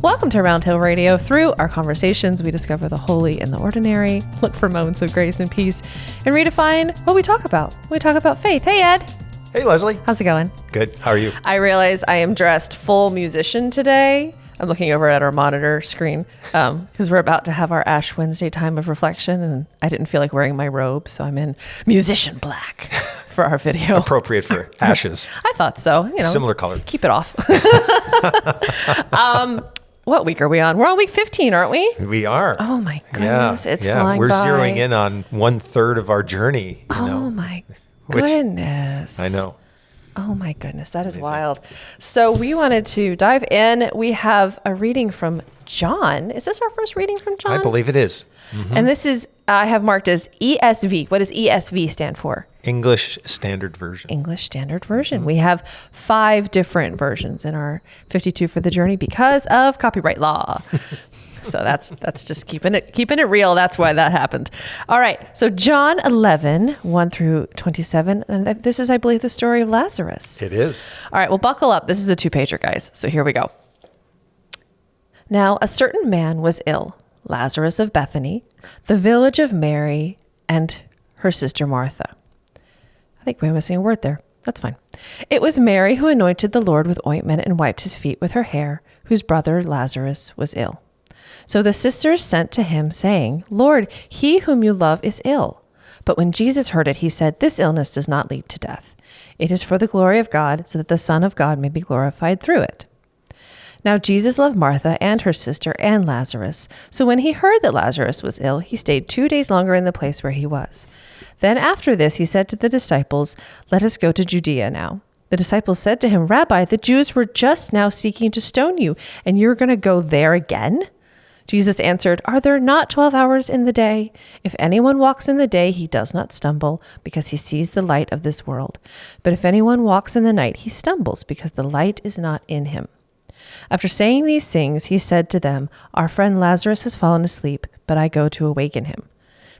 Welcome to Roundhill Radio. Through our conversations, we discover the holy and the ordinary, look for moments of grace and peace, and redefine what we talk about. We talk about faith. Hey, Ed. Hey, Leslie. How's it going? Good. How are you? I realize I am dressed full musician today. I'm looking over at our monitor screen because we're about to have our Ash Wednesday time of reflection, and I didn't feel like wearing my robe, so I'm in musician black for our video. Appropriate for ashes. I thought so. You know, similar color. Keep it off. What week are we on? We're on week 15, aren't we? We are. Oh my goodness, it's flying We're by. zeroing in on 1/3 of our journey. Oh my goodness. I know. Oh my goodness, that is Amazing. wild. So we wanted to dive in. We have a reading from John. Is this our first reading from John? I believe it is. Mm-hmm. And this is, I have marked as ESV. What does ESV stand for? English Standard Version. English Standard Version. Mm-hmm. We have 5 different versions in our 52 for the journey because of copyright law. So that's just keeping it real. That's why that happened. All right. So John 11, 1 through 27. And this is, I believe, the story of Lazarus. It is. All right. Well, buckle up. This is a 2-pager, guys. So here we go. Now, a certain man was ill, Lazarus of Bethany, the village of Mary and her sister Martha. I think we're missing a word there. That's fine. It was Mary who anointed the Lord with ointment and wiped his feet with her hair, whose brother Lazarus was ill. So the sisters sent to him, saying, Lord, he whom you love is ill. But when Jesus heard it, he said, This illness does not lead to death. It is for the glory of God, so that the Son of God may be glorified through it. Now Jesus loved Martha and her sister and Lazarus. So when he heard that Lazarus was ill, he stayed 2 days longer in the place where he was. Then after this, he said to the disciples, Let us go to Judea now. The disciples said to him, Rabbi, the Jews were just now seeking to stone you, and you're going to go there again? Jesus answered, Are there not 12 hours in the day? If anyone walks in the day, he does not stumble, because he sees the light of this world. But if anyone walks in the night, he stumbles, because the light is not in him. After saying these things, he said to them, Our friend Lazarus has fallen asleep, but I go to awaken him.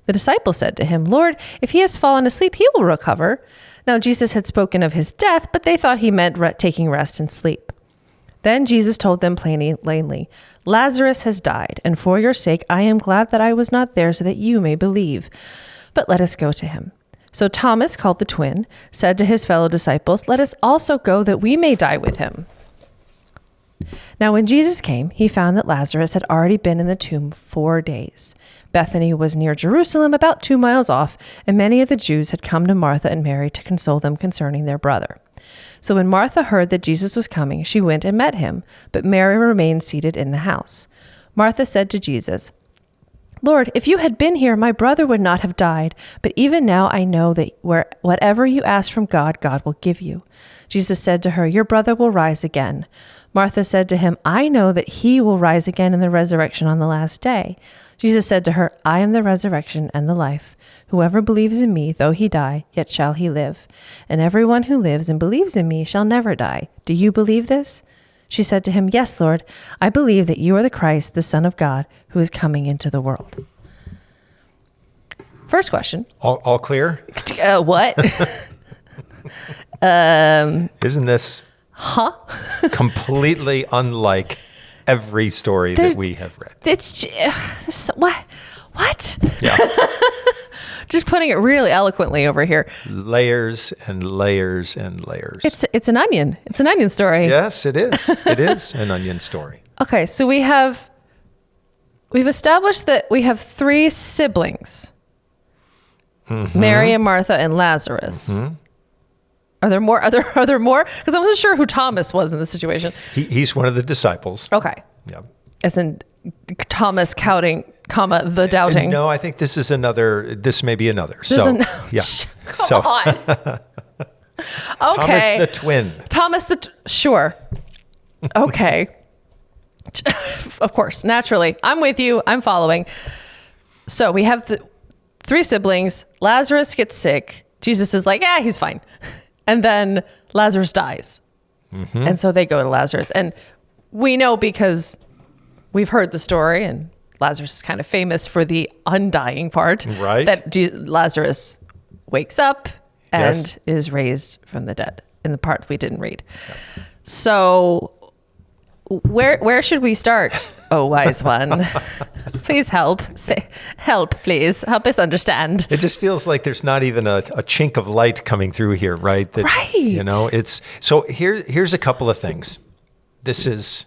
The disciples said to him, Lord, if he has fallen asleep, he will recover. Now Jesus had spoken of his death, but they thought he meant taking rest and sleep. Then Jesus told them plainly, Lazarus has died, and for your sake I am glad that I was not there so that you may believe. But let us go to him. So Thomas, called the twin, said to his fellow disciples, Let us also go that we may die with him. Now when Jesus came, he found that Lazarus had already been in the tomb 4 days. Bethany was near Jerusalem, about 2 miles off, and many of the Jews had come to Martha and Mary to console them concerning their brother. So when Martha heard that Jesus was coming, she went and met him, but Mary remained seated in the house. Martha said to Jesus, Lord, if you had been here, my brother would not have died, but even now I know that whatever you ask from God, God will give you. Jesus said to her, Your brother will rise again. Martha said to him, I know that he will rise again in the resurrection on the last day. Jesus said to her, I am the resurrection and the life. Whoever believes in me, though he die, yet shall he live. And everyone who lives and believes in me shall never die. Do you believe this? She said to him, Yes, Lord, I believe that you are the Christ, the Son of God, who is coming into the world. First question. All clear? What? Isn't this completely unlike every story that we have read? It's what? Yeah. Just putting it really eloquently over here. Layers and layers and layers. It's an onion. It's an onion story. Yes, it is. It is an onion story. Okay, so we've established that we have 3 siblings. Mm-hmm. Mary and Martha and Lazarus. Mm-hmm. Are there more? Are there more? Because I wasn't sure who Thomas was in this situation. He's one of the disciples. Okay. Yeah. As in Thomas counting, the doubting. No, I think this is another. This may be another. Yeah. Come on. Okay. Thomas the twin. Sure. Okay. Of course, naturally. I'm with you. I'm following. So we have the 3 siblings. Lazarus gets sick. Jesus is like, he's fine. And then Lazarus dies. Mm-hmm. And so they go to Lazarus. And we know because we've heard the story, and Lazarus is kind of famous for the undying part. Right. That Lazarus wakes up and is raised from the dead in the part we didn't read. Yeah. So Where should we start, oh wise one? Please help. Say help, please. Help us understand. It just feels like there's not even a chink of light coming through here, right? Right. It's so here's a couple of things. This is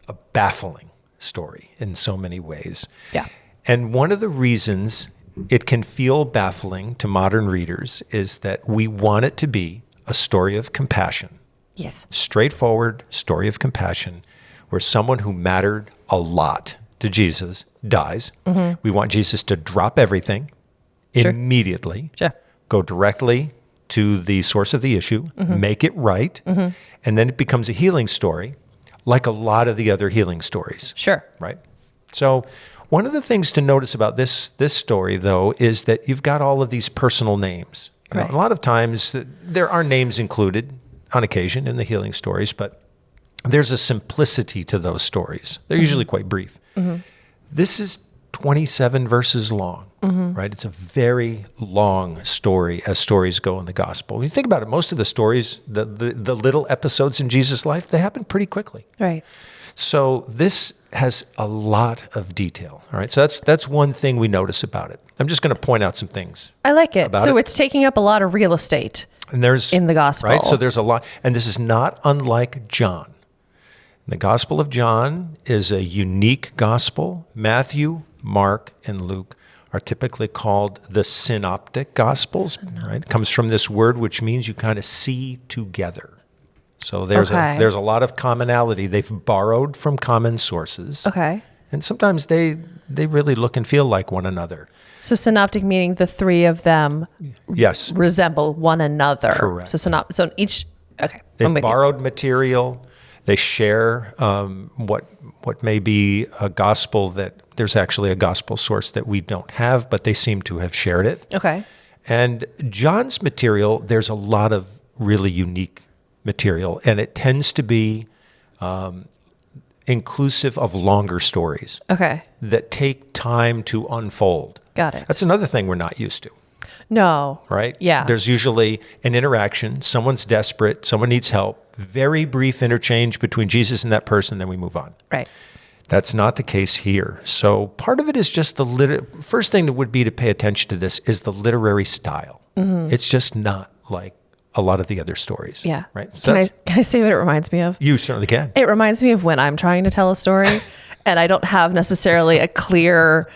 a baffling story in so many ways. Yeah. And one of the reasons it can feel baffling to modern readers is that we want it to be a story of compassion. Yes. Straightforward story of compassion where someone who mattered a lot to Jesus dies. Mm-hmm. We want Jesus to drop everything immediately, go directly to the source of the issue, make it right, and then it becomes a healing story like a lot of the other healing stories. Sure. Right? So one of the things to notice about this story, though, is that you've got all of these personal names. You know, a lot of times there are names included on occasion in the healing stories, but there's a simplicity to those stories. They're usually quite brief. This is 27 verses long, right? It's a very long story as stories go in the gospel. When you think about it, most of the stories, the little episodes in Jesus' life, they happen pretty quickly. Right. So this has a lot of detail. All right. So that's one thing we notice about it. I'm just going to point out some things. I like it. So it's taking up a lot of real estate. And there's in the gospel. Right? So there's a lot. And this is not unlike John. The Gospel of John is a unique gospel. Matthew, Mark, and Luke are typically called the synoptic gospels. Right? It comes from this word which means you kind of see together. So there's a lot of commonality. They've borrowed from common sources. Okay. And sometimes they really look and feel like one another. So synoptic meaning the three of them resemble one another. Correct. So each, okay. They've borrowed material. They share what may be a gospel that there's actually a gospel source that we don't have, but they seem to have shared it. Okay. And John's material, there's a lot of really unique material, and it tends to be inclusive of longer stories. Okay. That take time to unfold. Got it. That's another thing we're not used to. No. Right? Yeah. There's usually an interaction. Someone's desperate. Someone needs help. Very brief interchange between Jesus and that person, then we move on. Right. That's not the case here. So part of it is just first thing that would be to pay attention to this is the literary style. It's just not like a lot of the other stories. Yeah. Right. So can I say what it reminds me of? You certainly can. It reminds me of when I'm trying to tell a story and I don't have necessarily a clear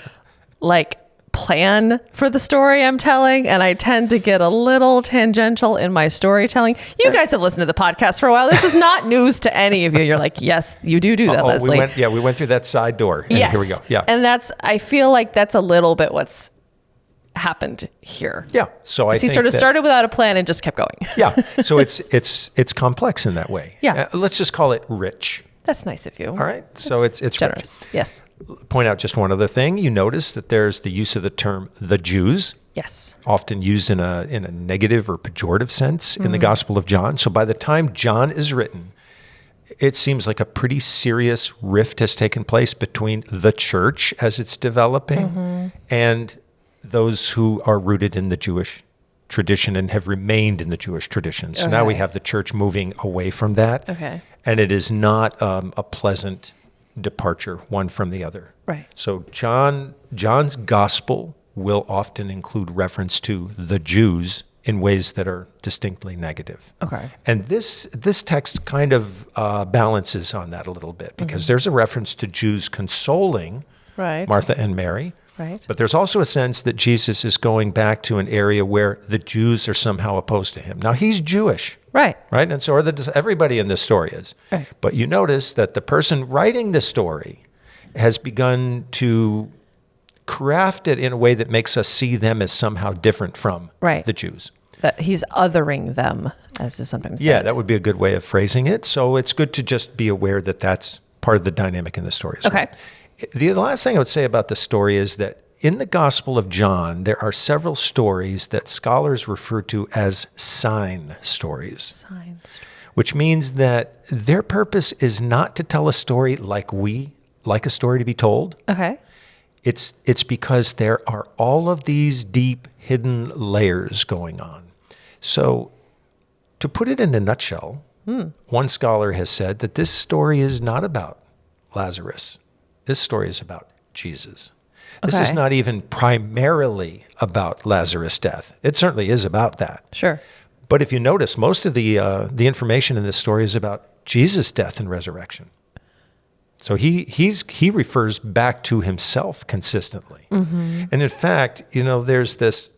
plan for the story I'm telling, and I tend to get a little tangential in my storytelling. You guys have listened to the podcast for a while. This is not news to any of you. You're like, yes, you do that, Leslie. We went through that side door. And yes. Here we go. Yeah. And I feel like that's a little bit what's happened here. Yeah. So I think he sort of started without a plan and just kept going. Yeah. So it's complex in that way. Yeah. Let's just call it rich. That's nice of you. All right. So it's generous. rich. Yes. Point out just one other thing. You notice that there's the use of the term the Jews. Yes. Often used in a negative or pejorative sense in the Gospel of John. So by the time John is written, it seems like a pretty serious rift has taken place between the church as it's developing and those who are rooted in the Jewish tradition and have remained in the Jewish tradition. So now we have the church moving away from that. Okay. And it is not a pleasant departure one from the other. Right. So John's gospel will often include reference to the Jews in ways that are distinctly negative. Okay. And this text kind of balances on that a little bit because there's a reference to Jews consoling Martha and Mary. Right. But there's also a sense that Jesus is going back to an area where the Jews are somehow opposed to him. Now, he's Jewish. Right. Right? And so everybody in this story is. Right. But you notice that the person writing the story has begun to craft it in a way that makes us see them as somehow different from the Jews. That he's othering them, as is sometimes said. Yeah, that would be a good way of phrasing it. So it's good to just be aware that that's part of the dynamic in the story as well. The last thing I would say about the story is that in the Gospel of John, there are several stories that scholars refer to as sign stories. Which means that their purpose is not to tell a story like we like a story to be told. Okay. It's because there are all of these deep hidden layers going on. So to put it in a nutshell, One scholar has said that this story is not about Lazarus. This story is about Jesus. This is Okay. not even primarily about Lazarus' death. It certainly is about that. Sure. But if you notice, most of the information in this story is about Jesus' death and resurrection. So he refers back to himself consistently. And in fact, there's this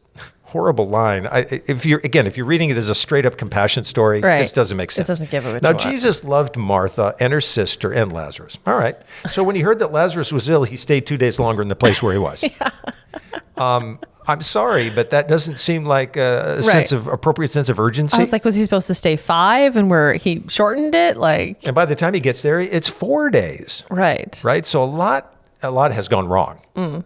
horrible line. If you're reading it as a straight up compassion story, Right. this doesn't make sense. It doesn't give it Now, to us. Jesus loved Martha and her sister and Lazarus. All right. So when he heard that Lazarus was ill, he stayed 2 days longer in the place where he was. I'm sorry, but that doesn't seem like a appropriate sense of urgency. I was like, was he supposed to stay 5 and he shortened it? Like, And by the time he gets there, it's 4 days. right. Right? So a lot has gone wrong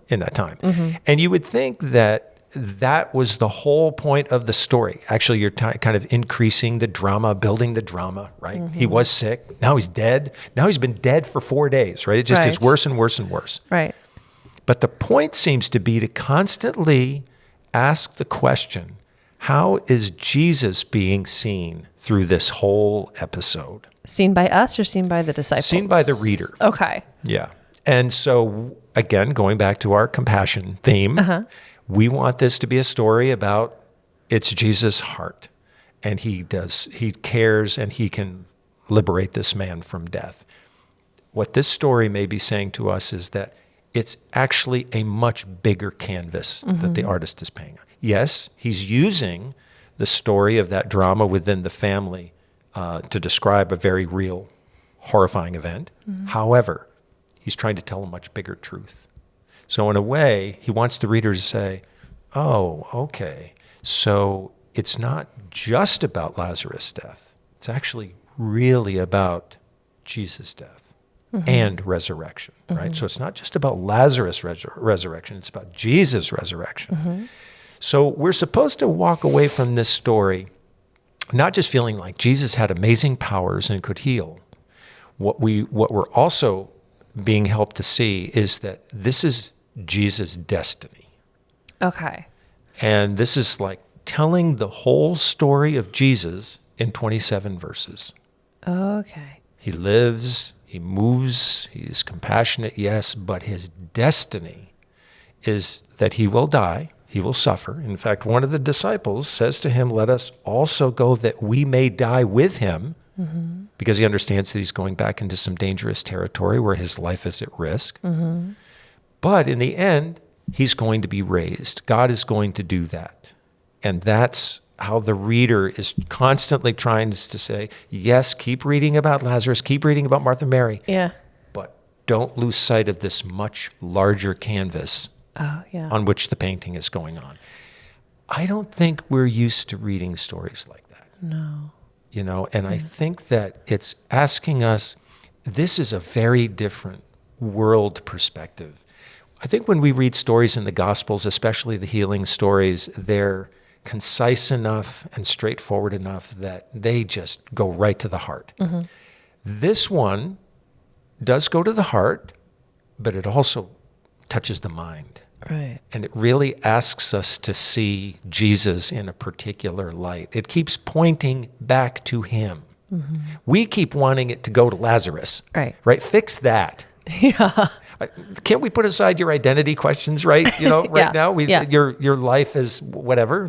in that time. And you would think that was the whole point of the story. Actually, you're kind of increasing the drama, building the drama, right? He was sick. Now he's dead. Now he's been dead for 4 days, right? It just gets Right. worse and worse and worse. Right. But the point seems to be to constantly ask the question, how is Jesus being seen through this whole episode? Seen by us or seen by the disciples? Seen by the reader. Okay. Yeah. And so, again, going back to our compassion theme, we want this to be a story about it's Jesus' heart. And he cares, and he can liberate this man from death. What this story may be saying to us is that it's actually a much bigger canvas that the artist is painting. Yes, he's using the story of that drama within the family to describe a very real, horrifying event. However, he's trying to tell a much bigger truth. So in a way, he wants the reader to say, oh, okay, so it's not just about Lazarus' death. It's actually really about Jesus' death and resurrection, right? So it's not just about Lazarus' resurrection, it's about Jesus' resurrection. So we're supposed to walk away from this story not just feeling like Jesus had amazing powers and could heal. What we're also being helped to see is that this is Jesus' destiny. Okay. And this is like telling the whole story of Jesus in 27 verses. Okay. He lives, he moves, he's compassionate, yes, but his destiny is that he will die, he will suffer. In fact, one of the disciples says to him, let us also go that we may die with him, because he understands that he's going back into some dangerous territory where his life is at risk. But in the end, he's going to be raised. God is going to do that. And that's how the reader is constantly trying to say, yes, keep reading about Lazarus, keep reading about Martha and Mary, Yeah. but don't lose sight of this much larger canvas Oh, yeah. on which the painting is going on. I don't think we're used to reading stories like that. No. And I think that it's asking us, this is a very different world perspective. I think when we read stories in the Gospels, especially the healing stories, they're concise enough and straightforward enough that they just go right to the heart. This one does go to the heart, but it also touches the mind. Right. And it really asks us to see Jesus in a particular light. It keeps pointing back to him. We keep wanting it to go to Lazarus. Right. Fix that. Yeah. Can't we put aside your identity questions, right? Right now, your life is whatever,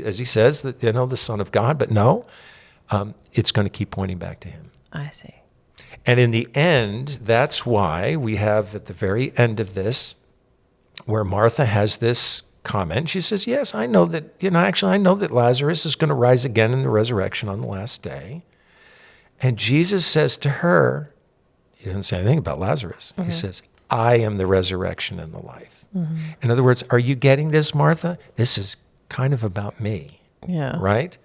as he says, the Son of God, but no, it's going to keep pointing back to him. I see. And in the end, that's why we have at the very end of this, where Martha has this comment. She says, yes, I know that, I know that Lazarus is going to rise again in the resurrection on the last day. And Jesus says to her, he doesn't say anything about Lazarus. He says, I am the resurrection and the life. In other words, are you getting this, Martha? This is kind of about me, Yeah. right?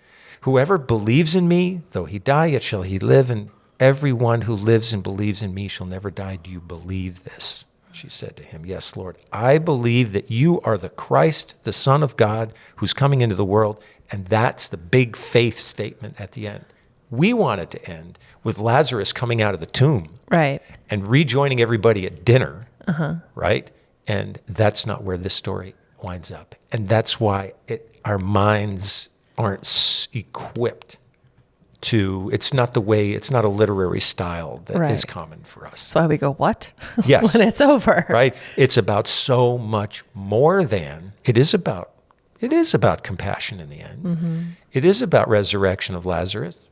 Whoever believes in me, though he die, yet shall he live, and everyone who lives and believes in me shall never die. Do you believe this? She said to him, yes, Lord, I believe that you are the Christ, the Son of God, who's coming into the world. And that's the big faith statement at the end. We want it to end with Lazarus coming out of the tomb. Right. And rejoining everybody at dinner, right? And that's not where this story winds up. And that's why our minds aren't equipped it's not a literary style that is common for us. That's why we go, what? Yes. When it's over. Right? It's about so much more than, it is about compassion in the end. Mm-hmm. It is about resurrection of Lazarus.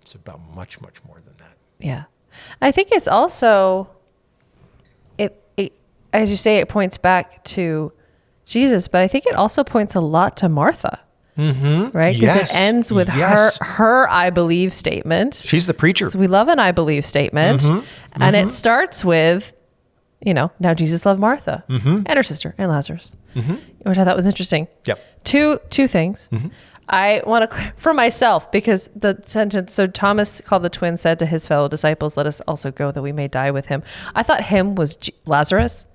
It's about much, much more than that. Yeah. I think it's also, it as you say, it points back to Jesus, but I think it also points a lot to Martha. Mm-hmm. Right? Because it ends with her I believe statement. She's the preacher. So we love an I believe statement. Mm-hmm. And it starts with, now Jesus loved Martha and her sister and Lazarus, which I thought was interesting. Yep. Two things. Mm-hmm. I want to, for myself, because the sentence, so Thomas called the twin, said to his fellow disciples, let us also go that we may die with him. I thought him was Lazarus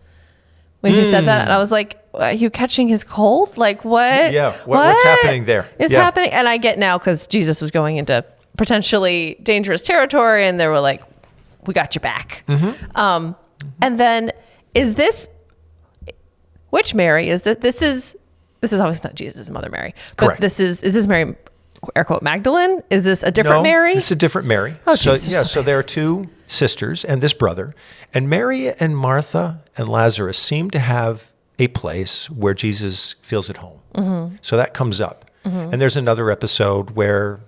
when he said that. And I was like, are you catching his cold? Like what? Yeah. What's happening there? It's happening. And I get now because Jesus was going into potentially dangerous territory and they were like, we got your back. Mm-hmm. And then which Mary is that? This is obviously not Jesus' mother Mary, but correct. is this Mary, air quote, Magdalene? Is this a different Mary? It's a different Mary. Oh, so Jesus, so there are two sisters and this brother, and Mary and Martha and Lazarus seem to have a place where Jesus feels at home. Mm-hmm. So that comes up. Mm-hmm. And there's another episode where,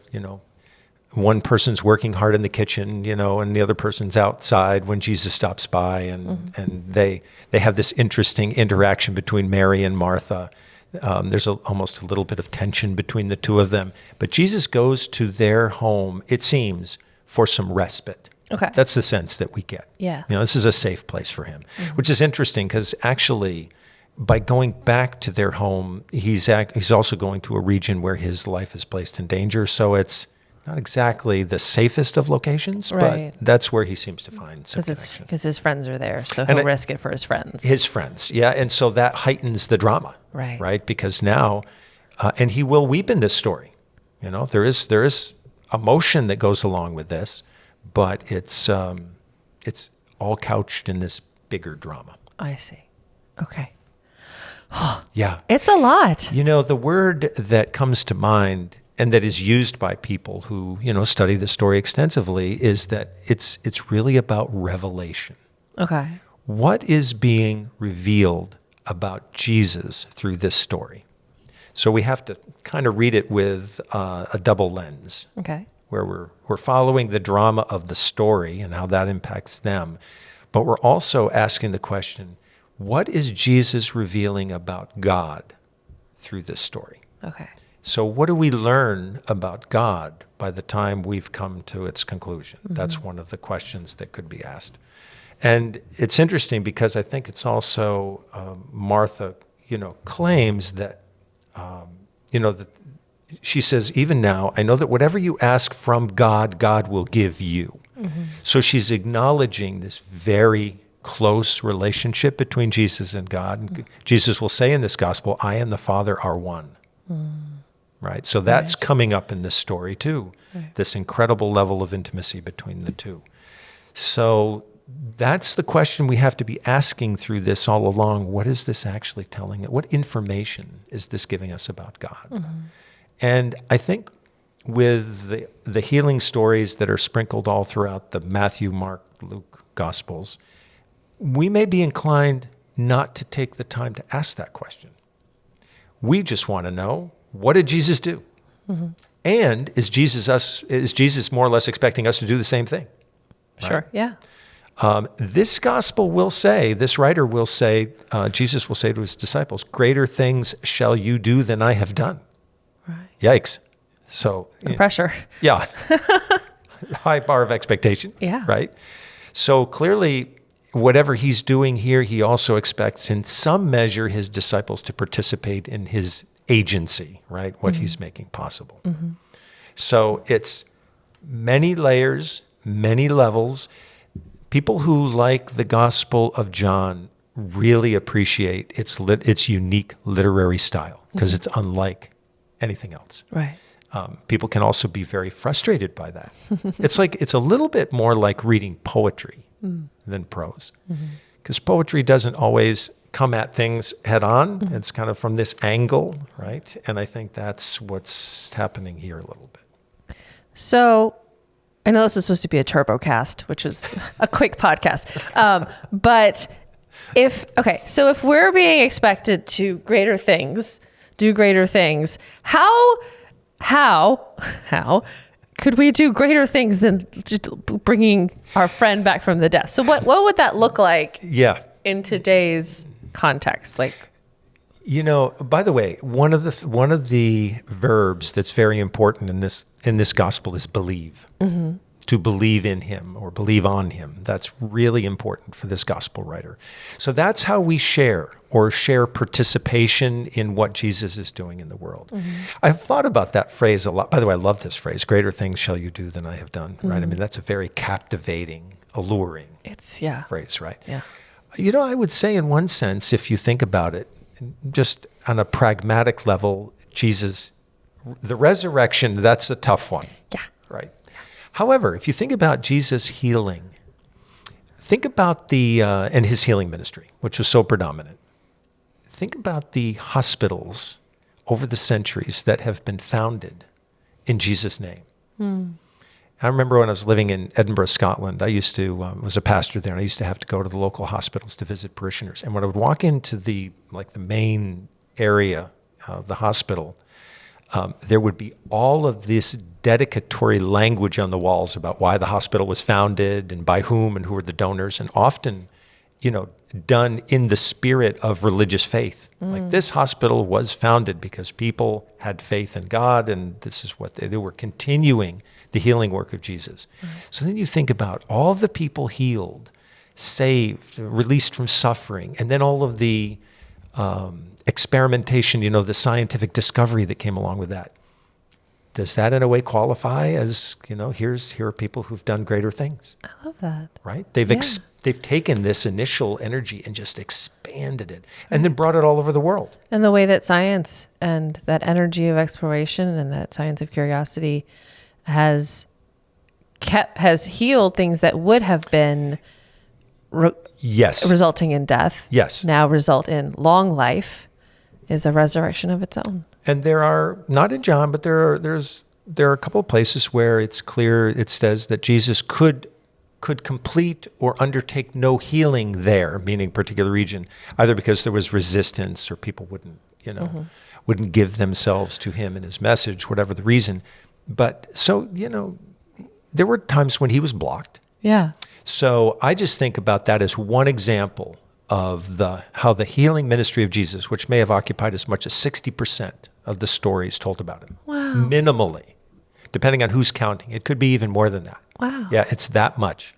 one person's working hard in the kitchen, and the other person's outside when Jesus stops by, and they have this interesting interaction between Mary and Martha. There's almost a little bit of tension between the two of them. But Jesus goes to their home, it seems, for some respite. Okay. That's the sense that we get. Yeah. This is a safe place for him, which is interesting because actually by going back to their home, he's also going to a region where his life is placed in danger. So it's not exactly the safest of locations, but that's where he seems to find some connection. Because his friends are there, so he'll risk it for his friends. His friends, yeah. And so that heightens the drama, right? Because now, and he will weep in this story. There is emotion that goes along with this, but it's all couched in this bigger drama. I see. Okay. Yeah. It's a lot. The word that comes to mind and that is used by people who, study the story extensively is that it's really about revelation. Okay. What is being revealed about Jesus through this story? So we have to kind of read it with a double lens. Okay. Where we're following the drama of the story and how that impacts them, but we're also asking the question, what is Jesus revealing about God through this story? Okay. So what do we learn about God by the time we've come to its conclusion? Mm-hmm. That's one of the questions that could be asked. And it's interesting because I think it's also Martha, claims that, that she says, even now, I know that whatever you ask from God, God will give you. Mm-hmm. So she's acknowledging this very close relationship between Jesus and God. And Jesus will say in this gospel, I and the Father are one. Right? So that's coming up in this story too, this incredible level of intimacy between the two. So that's the question we have to be asking through this all along. What is this actually telling us? What information is this giving us about God? Mm-hmm. And I think with the healing stories that are sprinkled all throughout the Matthew, Mark, Luke Gospels, we may be inclined not to take the time to ask that question. We just want to know, what did Jesus do? Mm-hmm. And is Jesus more or less expecting us to do the same thing? Right? Sure, yeah. This gospel will say, this writer will say, Jesus will say to his disciples, greater things shall you do than I have done. Right. Yikes. So the pressure. Yeah. High bar of expectation. Yeah. Right? So clearly, whatever he's doing here, he also expects in some measure his disciples to participate in his agency, right? What he's making possible. Mm-hmm. So it's many layers, many levels. People who like the Gospel of John really appreciate its unique literary style because it's unlike anything else. Right. People can also be very frustrated by that. It's a little bit more like reading poetry than prose, because poetry doesn't always come at things head on. Mm-hmm. It's kind of from this angle, right? And I think that's what's happening here a little bit. So I know this was supposed to be a turbo cast, which is a quick podcast. But if we're being expected to do greater things, how could we do greater things than just bringing our friend back from the death? So what would that look like? Yeah. In today's context, like, by the way, one of the verbs that's very important in this gospel is believe. Mm-hmm. To believe in him or believe on him. That's really important for this gospel writer. So that's how we share participation in what Jesus is doing in the world. Mm-hmm. I've thought about that phrase a lot. By the way, I love this phrase, greater things shall you do than I have done, right? I mean, that's a very captivating, alluring phrase, right? Yeah. I would say in one sense, if you think about it, just on a pragmatic level, Jesus, the resurrection, that's a tough one. Yeah. Right. However, if you think about Jesus healing, think about and his healing ministry, which was so predominant. Think about the hospitals over the centuries that have been founded in Jesus' name. I remember when I was living in Edinburgh, Scotland, I was a pastor there, and I used to have to go to the local hospitals to visit parishioners. And when I would walk into the main area of the hospital, there would be all of this dedicatory language on the walls about why the hospital was founded and by whom and who were the donors, and often, done in the spirit of religious faith. Like, this hospital was founded because people had faith in God, and this is what they were continuing the healing work of Jesus. So then you think about all the people healed, saved, released from suffering, and then all of the experimentation, the scientific discovery that came along with that. Does that in a way qualify as, here are people who've done greater things? I love that. Right? They've taken this initial energy and just expanded it and then brought it all over the world. And the way that science and that energy of exploration and that science of curiosity has healed things that would have been resulting in death. Yes. Now result in long life is a resurrection of its own. And there are, not in John, but there are a couple of places where it's clear, it says that Jesus could complete or undertake no healing there, meaning particular region, either because there was resistance or people wouldn't give themselves to him and his message, whatever the reason. But so, there were times when he was blocked. Yeah. So I just think about that as one example of how the healing ministry of Jesus, which may have occupied as much as 60% of the stories told about him. Wow. Minimally, depending on who's counting. It could be even more than that. Wow. Yeah, it's that much.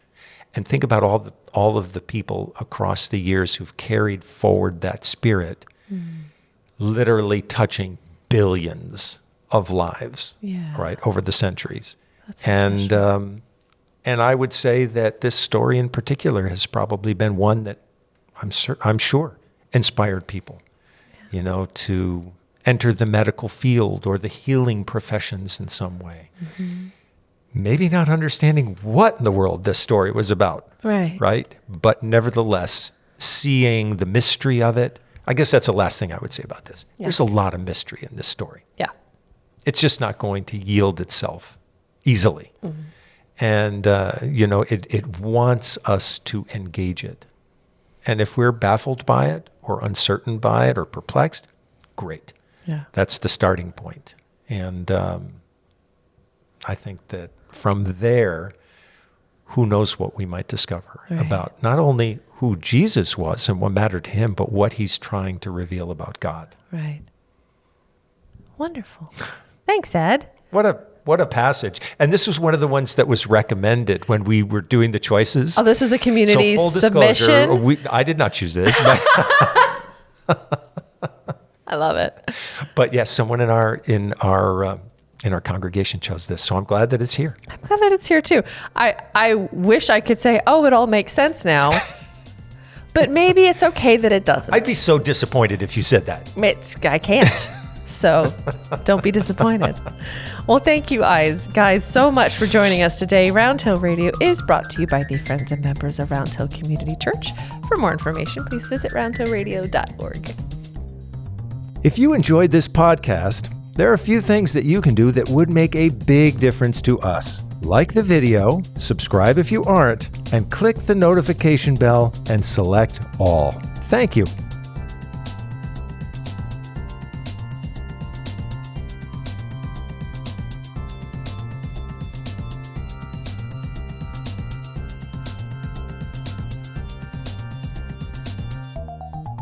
And think about all of the people across the years who've carried forward that spirit, literally touching billions of lives, right, over the centuries. That's so and I would say that this story in particular has probably been one that I'm sure inspired people, to enter the medical field or the healing professions in some way. Mm-hmm. Maybe not understanding what in the world this story was about. Right? But nevertheless, seeing the mystery of it. I guess that's the last thing I would say about this. Yeah. There's a lot of mystery in this story. Yeah. It's just not going to yield itself easily. Mm-hmm. And, it wants us to engage it. And if we're baffled by it or uncertain by it or perplexed, great. Yeah. That's the starting point. And I think that from there, who knows what we might discover about not only who Jesus was and what mattered to him, but what he's trying to reveal about God. Right. Wonderful. Thanks, Ed. What a passage. And this was one of the ones that was recommended when we were doing the choices. Oh, this was a community submission? I did not choose this. I love it. But yes, someone in our congregation chose this. So I'm glad that it's here. I'm glad that it's here too. I wish I could say, oh, it all makes sense now. But maybe it's okay that it doesn't. I'd be so disappointed if you said that. I can't. So don't be disappointed. Well, thank you guys so much for joining us today. Round Hill Radio is brought to you by the friends and members of Round Hill Community Church. For more information, please visit roundhillradio.org. If you enjoyed this podcast, There are a few things that you can do that would make a big difference to us. Like the video, subscribe if you aren't, and click the notification bell and select all. Thank you.